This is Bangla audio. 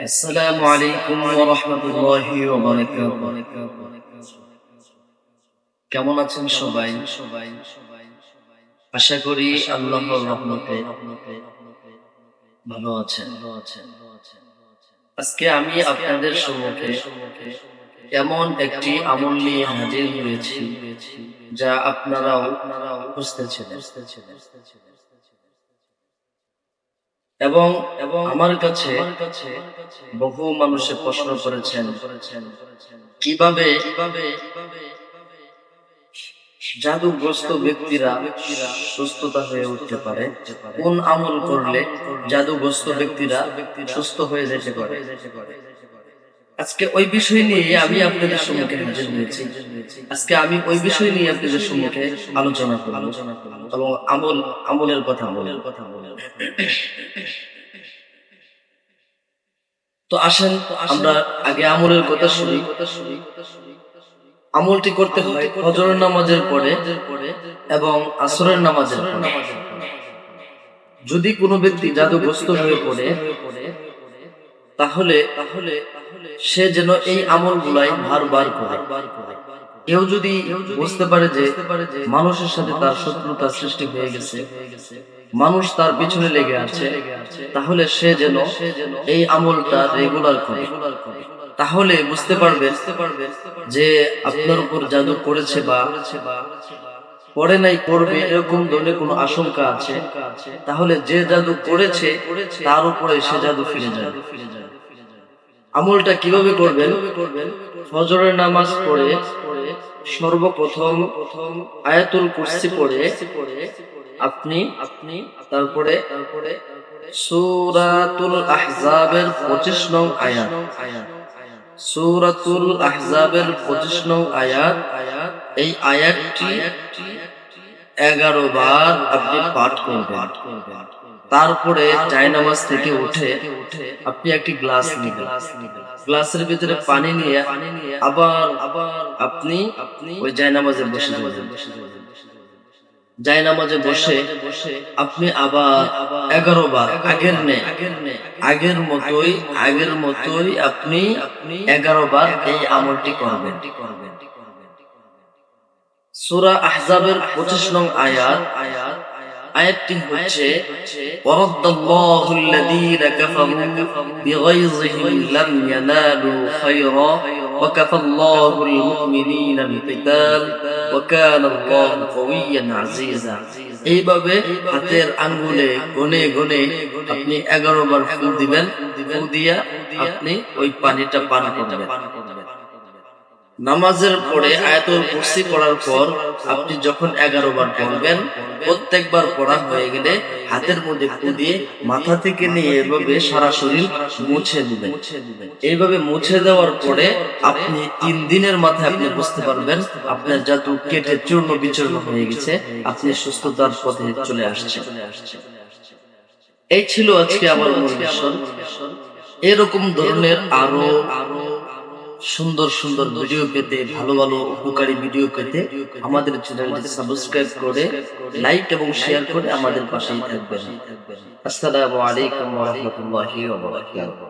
আসসালামু আলাইকুম ওয়া রাহমাতুল্লাহি ওয়া বারাকাতুহু। কেমন আছেন সবাই? আশা করি আল্লাহর রহমতে ভালো আছেন। আজকে আমি আপনাদের সম্মুখে এমন একটি আমল নিয়ে হাজির হয়েছি যা আপনারাও খুঁজতেছিলেন এবং আমার কাছে বহু মানুষে প্রশ্ন করেছেন কিভাবে জাদুগ্রস্ত ব্যক্তিরা সুস্থতা হয়ে উঠতে পারে, কোন আমল করলে জাদুগ্রস্ত ব্যক্তিরা সুস্থ হয়ে যেতে পারে। আজকে ওই বিষয় নিয়ে আমি আপনাদের সম্মুখে হাজির হয়েছি। আজকে আমি ওই বিষয় নিয়ে আপনাদের সম্মুখে আলোচনা করব এবং আমলের কথা বলব। তো আসেন আমরা আগে আমলের কথা শুনি। আমলটি করতে হয় ফজরের নামাজের পরে এবং আসরের নামাজের পরে। যদি কোনো ব্যক্তি জাদুগ্রস্ত হয়ে পড়ে তাহলে সে যেন এই আমলগুলাই বারবার করে। কেউ যদি বুঝতে পারে যে মানুষের সাথে তার শত্রুতার সৃষ্টি হয়ে গেছে, মানুষ তার পিছনে লেগে আছে, তাহলে সে যেন এই আমলটা রেগুলার করে। তাহলে বুঝতে পারবে যে আপনার উপর জাদু করেছে বা পরে নাই করবে এরকম ধরনের কোনো আশঙ্কা আছে, তাহলে যে জাদু করেছে তার উপরে সে জাদু ফিরে যাবে। আমলটা কিভাবে করবেন? ফজরের নামাজ পড়ে সর্বপ্রথম আয়াতুল কুরসি পড়ে আপনি তারপরে সূরাতুল আহজাবের 25 নং আয়াত, সূরাতুল আহজাবের 25 নং আয়াত, এই আয়াতটি 11 বার আপনি পাঠ করবেন। তারপরে জায়নামাজ থেকে উঠে আপনি একটি গ্লাস নিবেন, গ্লাসের ভিতরে পানি নিয়ে আবার আপনি ওই জায়নামাজে বসে যাবেন। জায়নামাজে বসে আপনি আবার 11 বার আগের মতোই আপনি 11 বার এই আমলটি করবেন। সূরা আহজাবের 25 নং আয়াতটি হচ্ছে ওয়ারাদাল্লাহু আল্লাযীনা কাফারু বিগাইযিহিম লাম ইয়ানালু খায়রা ওয়া কাফাল্লাহুল মুমিনিনাল কিতাল ওয়া কানাল্লাহু কাওয়িয়্যান আযীযা। এইভাবে হাতের আঙ্গুলে গনে আপনি 11 বার ফু দিবেন, ফু দিয়া আপনি ওই পানিটা পান করবেন। নামাজের পরে আয়াতুল কুরসি পড়ার পর আপনি যখন 11 বার পড়বেন, প্রত্যেকবার পড়া হয়ে গেলে হাতের মধ্যে ফু দিয়ে মাথা থেকে নিয়ে এভাবে সারা শরীর মুছে দিবেন। এইভাবে মুছে দেওয়ার পরে আপনি 3 দিনের মাথায় আপনি বুঝতে পারবেন আপনার জাদু কেটে চূর্ণ বিচূর্ণ হয়ে গেছে, আপনি সুস্থতার পথে চলে আসছেন। এই ছিল আজকে আমার মূল বিষয়। এরকম ধরনের আরো সুন্দর ভিডিও পেতে, ভালো উপকারী ভিডিও পেতে আমাদের চ্যানেলটি সাবস্ক্রাইব করে লাইক এবং শেয়ার করে আমাদের পাশেই থাকবেন। আসসালামু আলাইকুম ওয়া রাহমাতুল্লাহি ওয়া বারাকাতুহু।